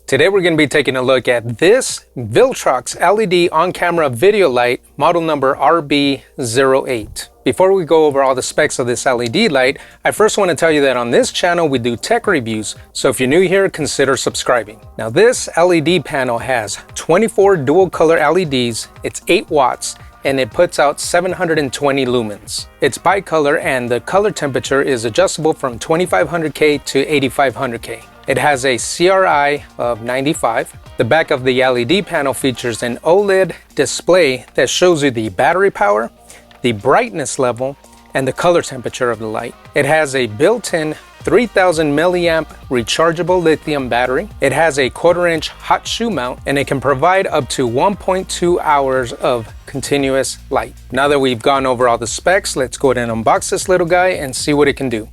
Today we're going to be taking a look at this Viltrox LED on-camera video light, model number RB08. Before we go over all the specs of this LED light, I first want to tell you that on this channel we do tech reviews, so if you're new here, consider subscribing. Now this LED panel has 24 dual color LEDs, it's 8 watts, and it puts out 720 lumens. It's bicolor and the color temperature is adjustable from 2500K to 8500K. It has a CRI of 95. The back of the LED panel features an OLED display that shows you the battery power, the brightness level, and the color temperature of the light. It has a built-in 3000 milliamp rechargeable lithium battery. It has a 1/4-inch hot shoe mount, and it can provide up to 1.2 hours of continuous light. Now that we've gone over all the specs, let's go ahead and unbox this little guy and see what it can do.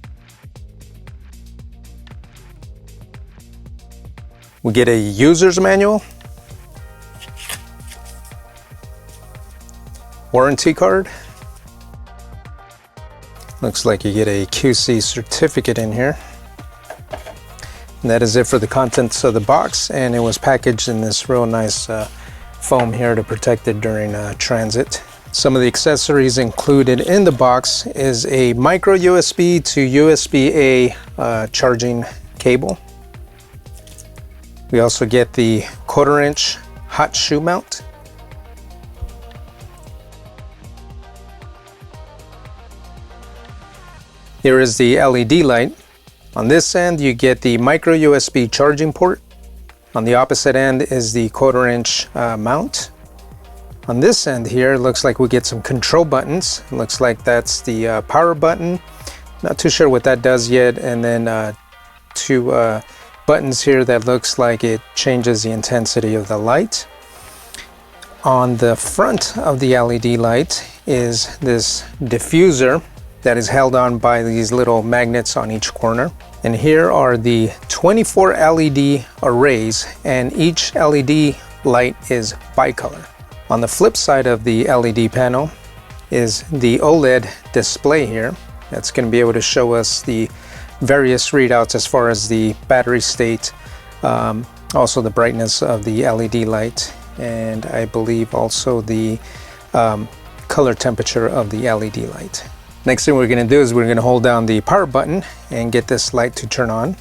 We get a user's manual, warranty card. Looks like you get a QC certificate in here. And that is it for the contents of the box, and it was packaged in this real nice foam here to protect it during transit. Some of the accessories included in the box is a micro USB to USB-A charging cable. We also get the 1/4-inch hot shoe mount. Here is the LED light. On this end, you get the micro USB charging port. On the opposite end is the 1/4-inch mount. On this end here, it looks like we get some control buttons. It looks like that's the power button. Not too sure what that does yet. And then two buttons here that looks like it changes the intensity of the light. On the front of the LED light is this diffuser that is held on by these little magnets on each corner. And here are the 24 LED arrays, and each LED light is bicolor. On the flip side of the LED panel is the OLED display here. That's going to be able to show us the various readouts as far as the battery state, also the brightness of the LED light, and I believe also the color temperature of the LED light. Next thing we're going to do is we're going to hold down the power button and get this light to turn on.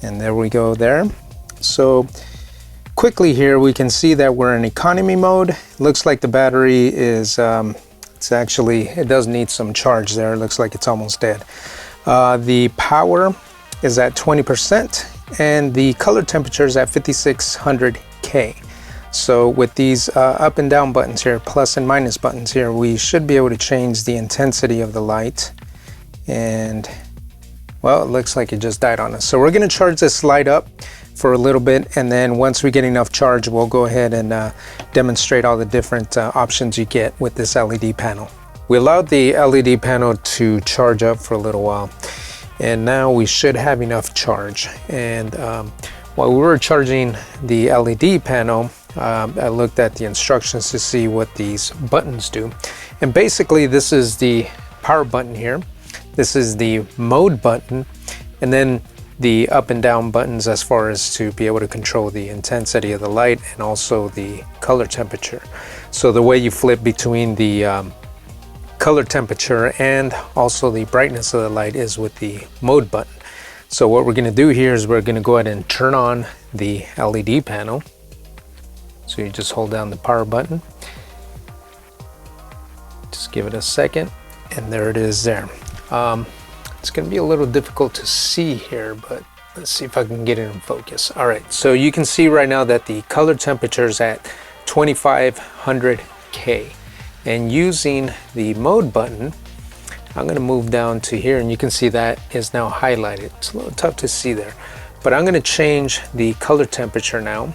And there we go there. So quickly here we can see that we're in economy mode. Looks like the battery is it does need some charge there. It looks like it's almost dead. The power is at 20% and the color temperature is at 5600K. So with these up and down buttons here, plus and minus buttons here, we should be able to change the intensity of the light. And well, it looks like it just died on us. So we're going to charge this light up for a little bit, and then once we get enough charge, we'll go ahead and demonstrate all the different options you get with this LED panel. We allowed the LED panel to charge up for a little while, and now we should have enough charge. And while we were charging the LED panel, I looked at the instructions to see what these buttons do. And basically this is the power button here. This is the mode button, and then the up and down buttons as far as to be able to control the intensity of the light and also the color temperature. So the way you flip between the color temperature and also the brightness of the light is with the mode button. So what we're going to do here is we're going to go ahead and turn on the LED panel. So you just hold down the power button, just give it a second, and there it is there. It's going to be a little difficult to see here, but let's see if I can get it in focus. All right, so you can see right now that the color temperature is at 2500K. And using the mode button, I'm going to move down to here, and you can see that is now highlighted. It's a little tough to see there, but I'm going to change the color temperature now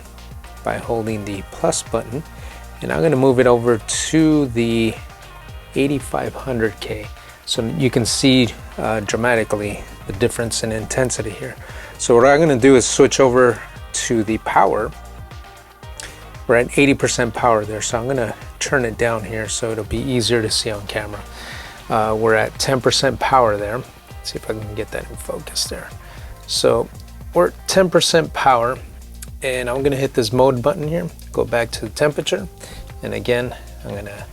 by holding the plus button, and I'm going to move it over to the 8500K. So you can see dramatically the difference in intensity here. So what I'm going to do is switch over to the power. We're at 80% power there, so I'm going to turn it down here so it'll be easier to see on camera. We're at 10% power there. Let's see if I can get that in focus there. So we're at 10% power, and I'm gonna hit this mode button here, go back to the temperature, and again, I'm gonna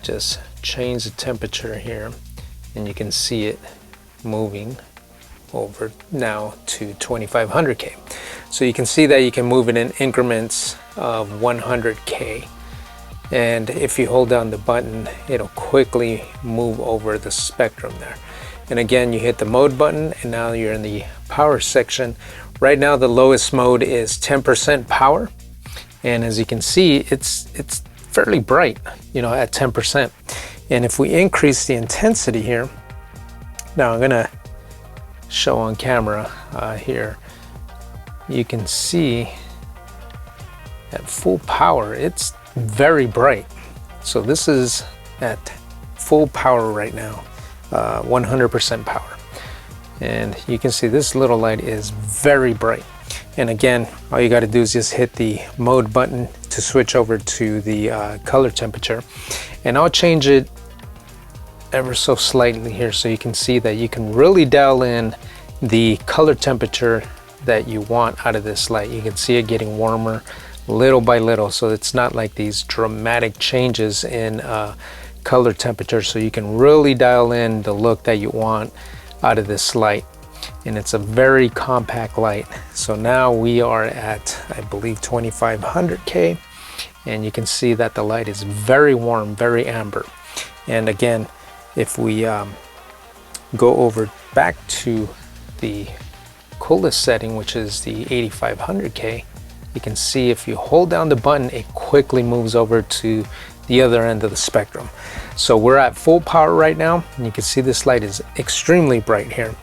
just change the temperature here, and you can see it moving over now to 2500K. So you can see that you can move it in increments of 100K. And if you hold down the button, it'll quickly move over the spectrum there. And again, you hit the mode button, and now you're in the power section. Right now, the lowest mode is 10% power. And as you can see, it's fairly bright, you know, at 10%. And if we increase the intensity here, now I'm gonna show on camera here, you can see at full power, it's very bright. So this is at full power right now, 100% power. And you can see this little light is very bright. And again, all you got to do is just hit the mode button to switch over to the color temperature. And I'll change it ever so slightly here so you can see that you can really dial in the color temperature that you want out of this light. You can see it getting warmer little by little, so it's not like these dramatic changes in color temperature. So you can really dial in the look that you want out of this light, and it's a very compact light. So now we are at, I believe, 2500K, and you can see that the light is very warm, very amber. And again, if we go over back to the coolest setting, which is the 8500K, you can see if you hold down the button, it quickly moves over to the other end of the spectrum. So we're at full power right now, and you can see this light is extremely bright here.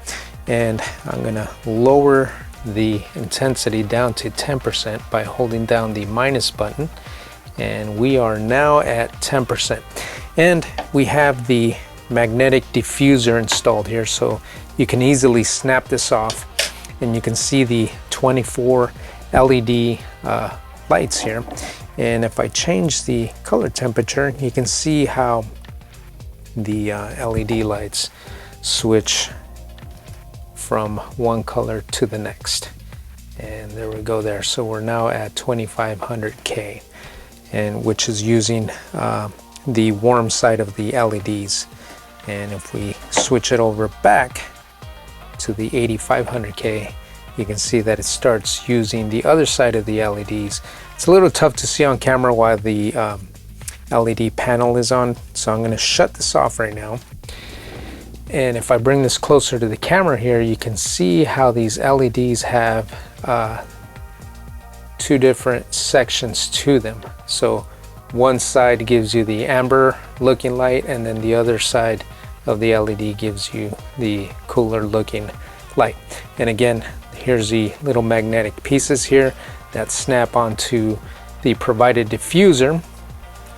And I'm gonna lower the intensity down to 10% by holding down the minus button, and we are now at 10%. And we have the magnetic diffuser installed here, so you can easily snap this off, and you can see the 24 LED lights here. And if I change the color temperature, you can see how the LED lights switch from one color to the next. And there we go there. So we're now at 2500K, and which is using the warm side of the LEDs. And if we switch it over back to the 8500K, you can see that it starts using the other side of the LEDs. It's a little tough to see on camera while the LED panel is on, so I'm going to shut this off right now. And if I bring this closer to the camera here, you can see how these LEDs have two different sections to them. So one side gives you the amber looking light, and then the other side of the LED gives you the cooler looking light. And again, here's the little magnetic pieces here that snap onto the provided diffuser,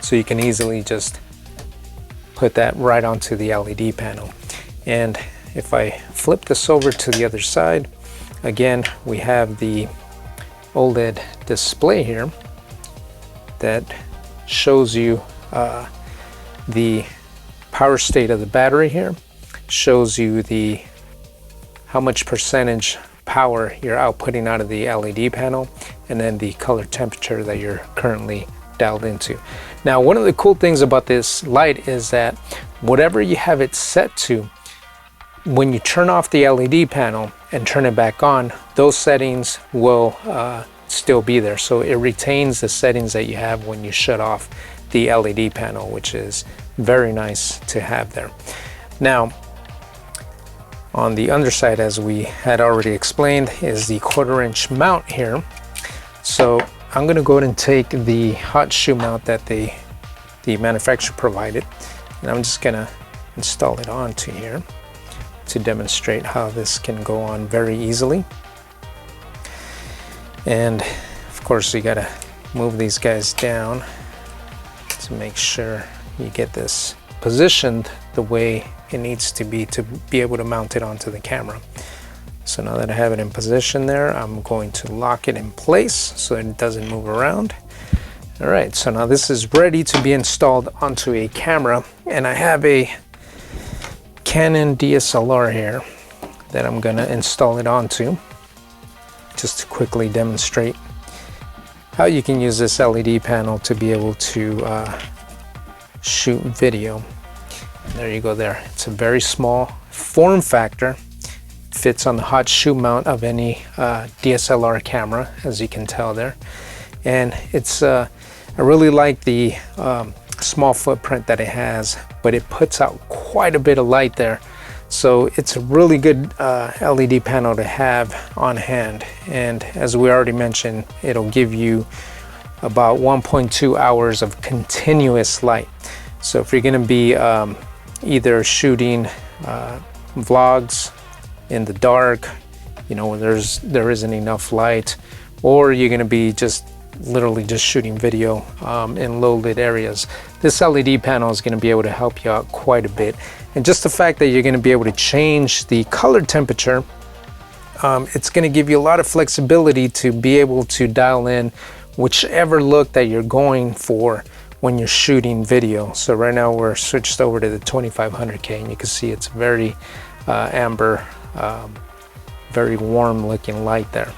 so you can easily just put that right onto the LED panel. And if I flip this over to the other side, again, we have the OLED display here that shows you the power state of the battery here, shows you the how much percentage power you're outputting out of the LED panel, and then the color temperature that you're currently dialed into. Now, one of the cool things about this light is that whatever you have it set to, when you turn off the LED panel and turn it back on, those settings will still be there. So it retains the settings that you have when you shut off the LED panel, which is very nice to have there. Now, on the underside, as we had already explained, is the 1/4" mount here. So I'm going to go ahead and take the hot shoe mount that the manufacturer provided, and I'm just going to install it onto here to demonstrate how this can go on very easily. And of course, you got to move these guys down to make sure you get this positioned the way it needs to be able to mount it onto the camera. So now that I have it in position there, I'm going to lock it in place so that it doesn't move around. All right, so now this is ready to be installed onto a camera, and I have a Canon DSLR here that I'm gonna install it onto, just to quickly demonstrate how you can use this LED panel to be able to shoot video. There you go there. It's a very small form factor. Fits on the hot shoe mount of any DSLR camera, as you can tell there. And it's I really like the small footprint that it has, but it puts out quite a bit of light there. So it's a really good LED panel to have on hand. And as we already mentioned, it'll give you about 1.2 hours of continuous light. So if you're gonna be either shooting vlogs in the dark, you know, when there isn't enough light, or you're gonna be just literally just shooting video in low lit areas, this LED panel is gonna be able to help you out quite a bit. And just the fact that you're gonna be able to change the color temperature, it's gonna give you a lot of flexibility to be able to dial in whichever look that you're going for when you're shooting video. So right now we're switched over to the 2500K, and you can see it's very amber, very warm looking light there.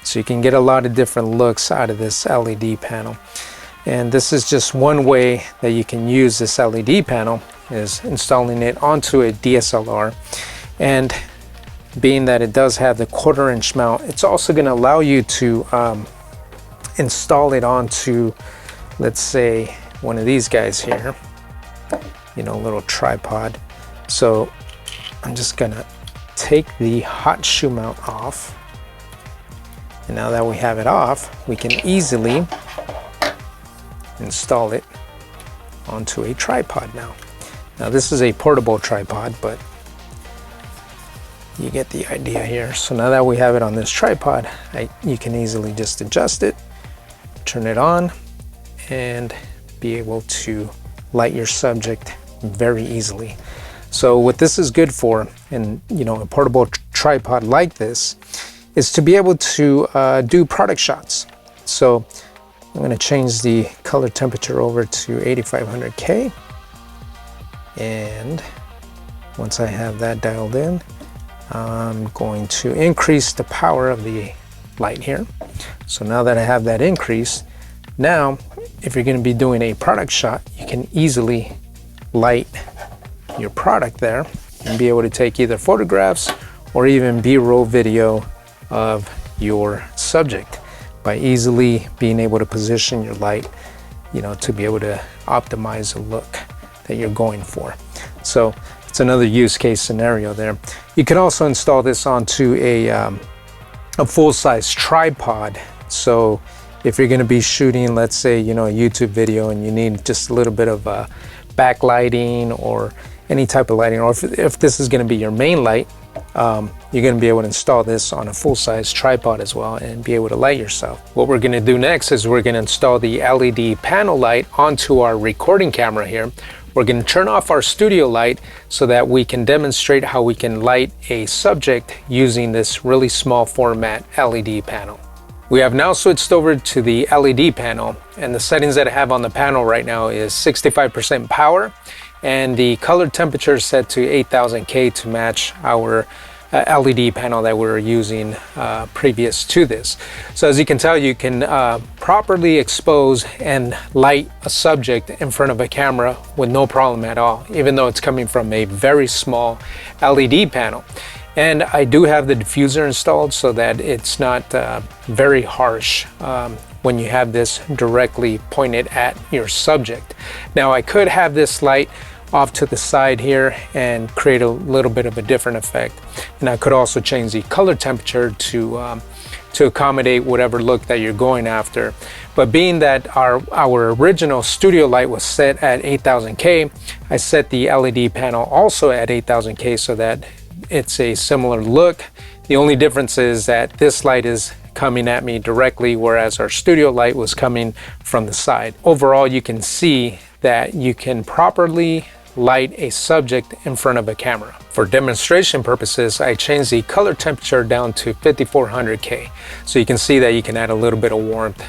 So you can get a lot of different looks out of this LED panel. And this is just one way that you can use this LED panel, is installing it onto a DSLR. And being that it does have the 1/4 inch mount, it's also going to allow you to install it onto, let's say, one of these guys here, you know, a little tripod. So I'm just gonna take the hot shoe mount off. And now that we have it off, we can easily install it onto a tripod now. Now this is a portable tripod, but you get the idea here. So now that we have it on this tripod, you can easily just adjust it, turn it on, and be able to light your subject very easily. So what this is good for, and you know, a portable tripod like this, is to be able to do product shots. So I'm going to change the color temperature over to 8500K, and once I have that dialed in, I'm going to increase the power of the light here. So now that I have that increased, now if you're going to be doing a product shot, you can easily light your product there and be able to take either photographs or even B-roll video of your subject by easily being able to position your light, you know, to be able to optimize the look that you're going for. So it's another use case scenario there. You can also install this onto a full-size tripod. So if you're going to be shooting, let's say, you know, a YouTube video, and you need just a little bit of backlighting or any type of lighting, or if this is going to be your main light, you're going to be able to install this on a full-size tripod as well and be able to light yourself. What we're going to do next is we're going to install the LED panel light onto our recording camera here. We're going to turn off our studio light so that we can demonstrate how we can light a subject using this really small format LED panel. We have now switched over to the LED panel, and the settings that I have on the panel right now is 65% power, and the color temperature is set to 8000K to match our LED panel that we were using previous to this. So as you can tell, you can properly expose and light a subject in front of a camera with no problem at all, even though it's coming from a very small LED panel. And I do have the diffuser installed so that it's not very harsh when you have this directly pointed at your subject. Now I could have this light off to the side here and create a little bit of a different effect. And I could also change the color temperature to accommodate whatever look that you're going after. But being that our original studio light was set at 8000K, I set the LED panel also at 8000K so that it's a similar look. The only difference is that this light is coming at me directly, whereas our studio light was coming from the side. Overall, you can see that you can properly light a subject in front of a camera. For demonstration purposes, I changed the color temperature down to 5400K. So you can see that you can add a little bit of warmth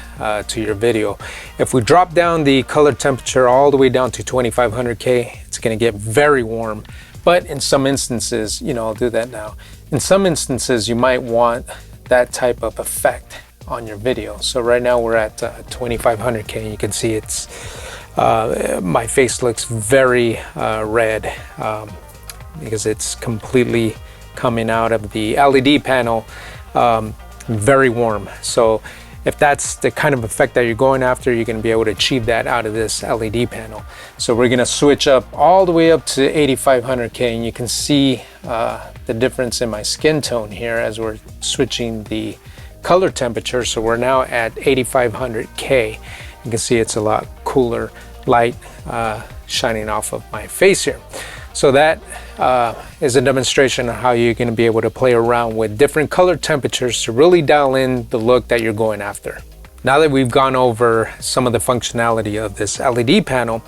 to your video. If we drop down the color temperature all the way down to 2500K, it's gonna get very warm. But in some instances, you know, I'll do that now. In some instances, you might want that type of effect on your video. So right now we're at 2500K. You can see it's my face looks very red because it's completely coming out of the LED panel, very warm. So if that's the kind of effect that you're going after, you're going to be able to achieve that out of this LED panel. So we're going to switch up all the way up to 8500K, and you can see the difference in my skin tone here as we're switching the color temperature. So we're now at 8500K. You can see it's a lot cooler light shining off of my face here. So that is a demonstration of how you're going to be able to play around with different color temperatures to really dial in the look that you're going after. Now that we've gone over some of the functionality of this LED panel,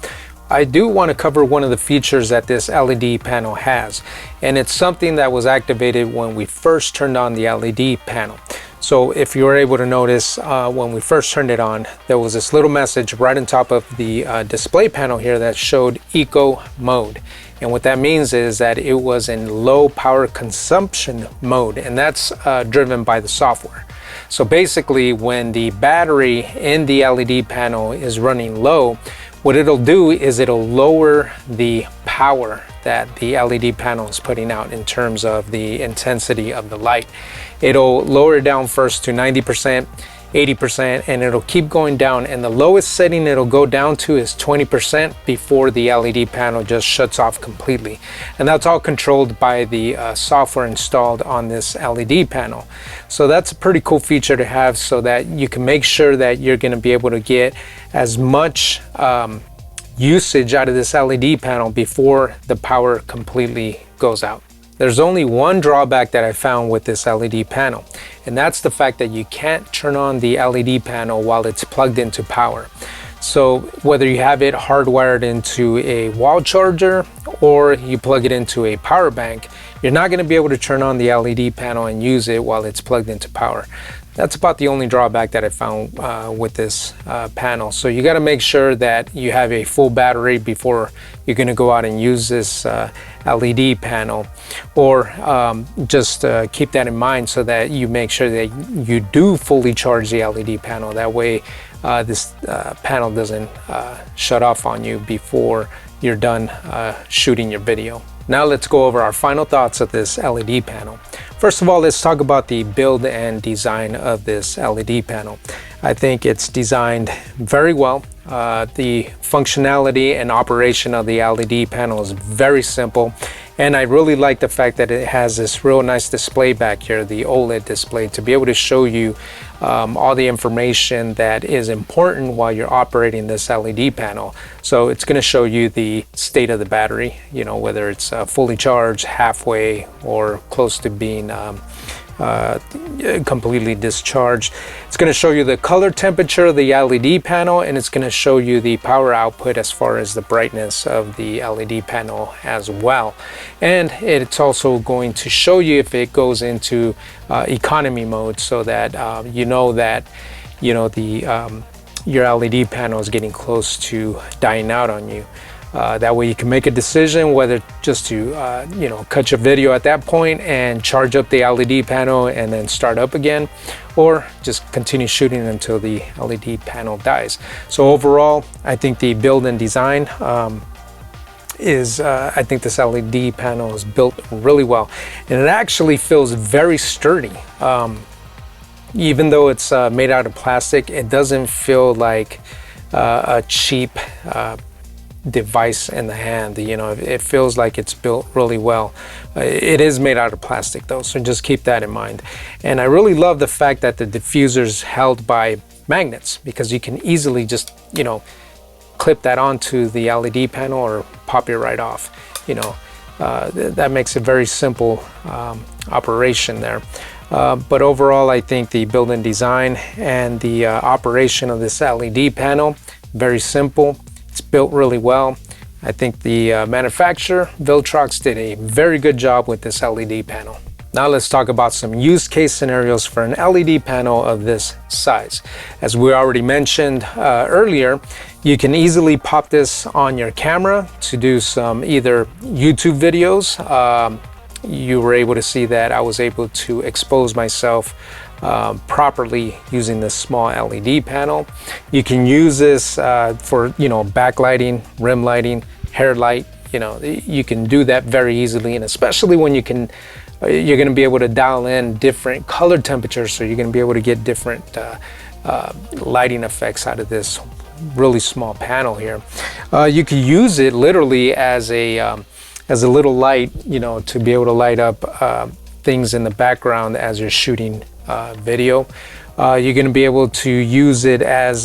I do want to cover one of the features that this LED panel has, and it's something that was activated when we first turned on the LED panel. So if you were able to notice, when we first turned it on, there was this little message right on top of the display panel here that showed eco mode. And what that means is that it was in low power consumption mode, and that's driven by the software. So basically, when the battery in the LED panel is running low, what it'll do is it'll lower the power that the LED panel is putting out in terms of the intensity of the light. It'll lower it down first to 90%, 80%, and it'll keep going down, and the lowest setting it'll go down to is 20% before the LED panel just shuts off completely. And that's all controlled by the software installed on this LED panel. So that's a pretty cool feature to have, so that you can make sure that you're going to be able to get as much usage out of this LED panel before the power completely goes out. There's only one drawback that I found with this LED panel, and that's the fact that you can't turn on the LED panel while it's plugged into power. So whether you have it hardwired into a wall charger or you plug it into a power bank, you're not going to be able to turn on the LED panel and use it while it's plugged into power. That's about the only drawback that I found with this panel. So you got to make sure that you have a full battery before you're going to go out and use this LED panel, or just keep that in mind so that you make sure that you do fully charge the LED panel. That way this panel doesn't shut off on you before you're done shooting your video. Now let's go over our final thoughts of this LED panel. First of all, let's talk about the build and design of this LED panel. I think it's designed very well. The functionality and operation of the LED panel is very simple, and I really like the fact that it has this real nice display back here, the OLED display, to be able to show you all the information that is important while you're operating this LED panel. So it's going to show you the state of the battery, you know, whether it's fully charged, halfway, or close to being completely discharged. It's going to show you the color temperature of the LED panel, and it's going to show you the power output as far as the brightness of the LED panel as well. And it's also going to show you if it goes into economy mode, so that your LED panel is getting close to dying out on you. That way you can make a decision whether just to cut your video at that point and charge up the LED panel and then start up again, or just continue shooting until the LED panel dies. So overall, I think the build and design I think this LED panel is built really well, and it actually feels very sturdy. Even though it's made out of plastic, it doesn't feel like a cheap device in the hand. You know, it feels like it's built really well. It is made out of plastic though, so just keep that in mind. And I really love the fact that the diffuser's held by magnets, because you can easily just, you know, clip that onto the LED panel or pop it right off. You know, that makes a very simple operation there. But overall, I think the build and design and the operation of this LED panel, very simple. It's built really well. I think the manufacturer, Viltrox, did a very good job with this LED panel. Now let's talk about some use case scenarios for an LED panel of this size. As we already mentioned earlier, you can easily pop this on your camera to do some either YouTube videos. You were able to see that I was able to expose myself properly using this small LED panel. You can use this for, backlighting, rim lighting, hair light. You can do that very easily, and especially when you're going to be able to dial in different color temperatures, so you're going to be able to get different lighting effects out of this really small panel here. You can use it literally as a little light, to be able to light up things in the background as you're shooting video. You're going to be able to use it as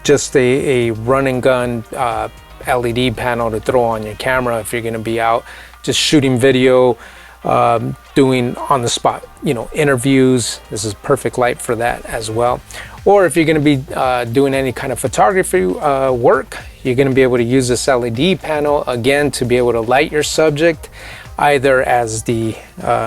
just a run and gun LED panel to throw on your camera if you're going to be out just shooting video, doing on the spot, interviews. This is perfect light for that as well. Or if you're going to be doing any kind of photography work, you're going to be able to use this LED panel again to be able to light your subject, either as the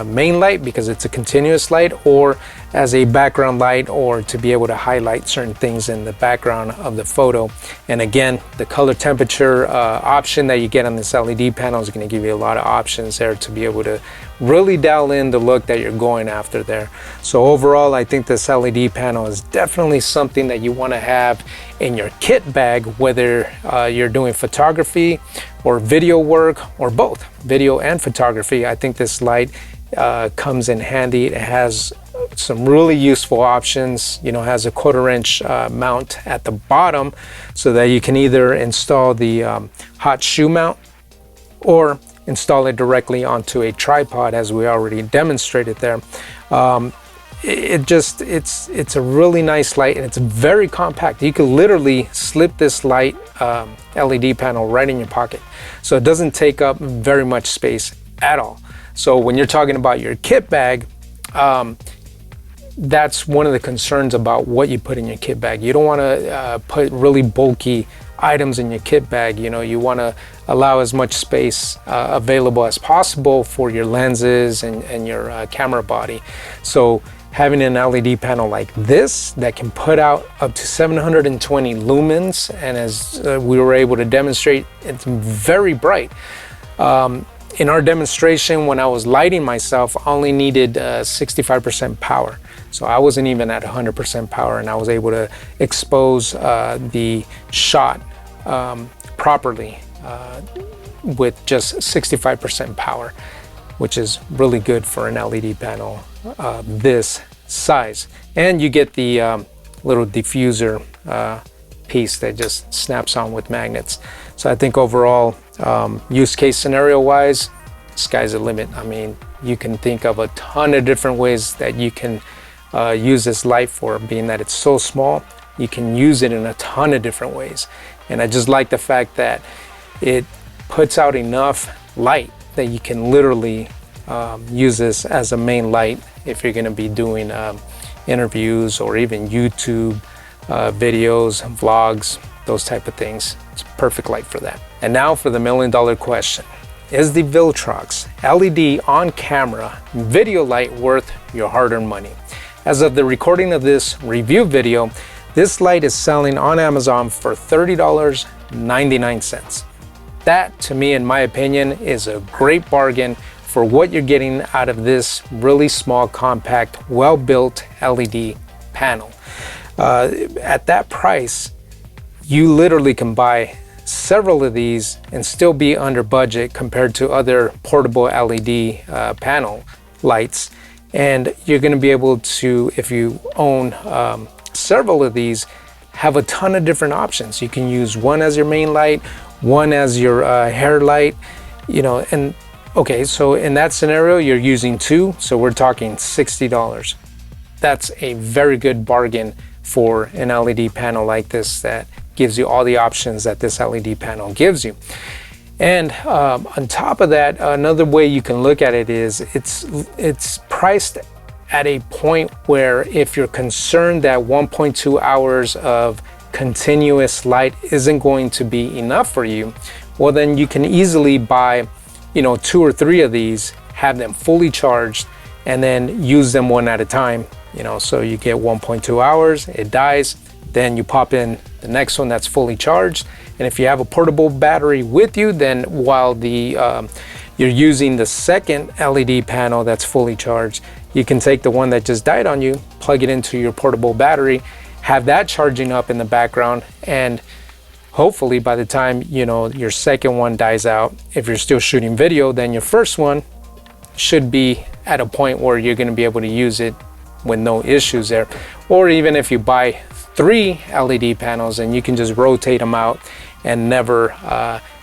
main light because it's a continuous light, or as a background light, or to be able to highlight certain things in the background of the photo. And again, the color temperature option that you get on this LED panel is going to give you a lot of options there to be able to really dial in the look that you're going after there. So overall, I think this LED panel is definitely something that you want to have in your kit bag, whether you're doing photography or video work, or both video and photography. I think this light comes in handy. It has some really useful options. Has a 1/4-inch mount at the bottom, so that you can either install the hot shoe mount or install it directly onto a tripod, as we already demonstrated there. It's a really nice light, and it's very compact. You can literally slip this light LED panel right in your pocket, so it doesn't take up very much space at all. So when you're talking about your kit bag, that's one of the concerns about what you put in your kit bag. You don't want to put really bulky items in your kit bag. You want to allow as much space available as possible for your lenses and your camera body. So having an LED panel like this that can put out up to 720 lumens, and as we were able to demonstrate, it's very bright. In our demonstration, when I was lighting myself, I only needed 65% power. So I wasn't even at 100% power, and I was able to expose the shot properly with just 65% power, which is really good for an LED panel this size. And you get the little diffuser piece that just snaps on with magnets. So I think overall, use case scenario wise, sky's the limit. I mean, you can think of a ton of different ways that you can use this light for, being that it's so small. You can use it in a ton of different ways. And I just like the fact that it puts out enough light that you can literally use this as a main light if you're going to be doing interviews or even YouTube videos, vlogs, those type of things. It's a perfect light for that. And now for the $1 million question. Is the Viltrox LED on camera video light worth your hard-earned money? As of the recording of this review video, this light is selling on Amazon for $30.99. That, to me, in my opinion, is a great bargain for what you're getting out of this really small, compact, well-built LED panel. At that price, you literally can buy several of these and still be under budget compared to other portable LED panel lights. And you're going to be able to, if you own several of these, have a ton of different options. You can use one as your main light, one as your hair light, and okay, so in that scenario, you're using two, so we're talking $60. That's a very good bargain for an LED panel like this that gives you all the options that this LED panel gives you. And on top of that, another way you can look at it is it's priced at a point where if you're concerned that 1.2 hours of continuous light isn't going to be enough for you, well then you can easily buy 2 or 3 of these, have them fully charged, and then use them one at a time. You know, so you get 1.2 hours, it dies, then you pop in the next one that's fully charged. And if you have a portable battery with you, then while you're using the second LED panel that's fully charged, you can take the one that just died on you, plug it into your portable battery, have that charging up in the background, and hopefully by the time, you know, your second one dies out, if you're still shooting video, then your first one should be at a point where you're going to be able to use it with no issues there. Or even if you buy 3 LED panels, and you can just rotate them out and never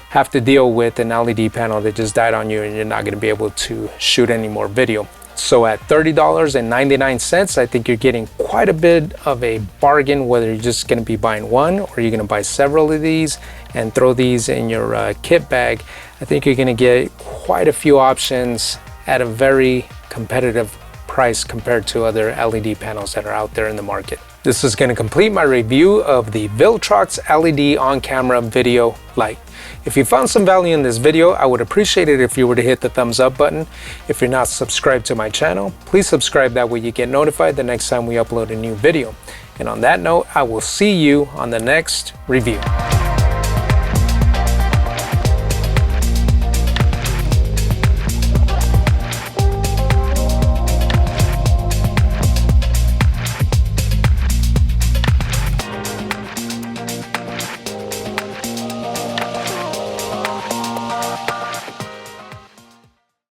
have to deal with an LED panel that just died on you, and you're not going to be able to shoot any more video. So at $30.99, I think you're getting quite a bit of a bargain, whether you're just going to be buying one or you're going to buy several of these and throw these in your kit bag. I think you're going to get quite a few options at a very competitive price compared to other LED panels that are out there in the market. This is going to complete my review of the Viltrox LED on-camera video light. If you found some value in this video, I would appreciate it if you were to hit the thumbs up button. If you're not subscribed to my channel, please subscribe, that way you get notified the next time we upload a new video. And on that note, I will see you on the next review.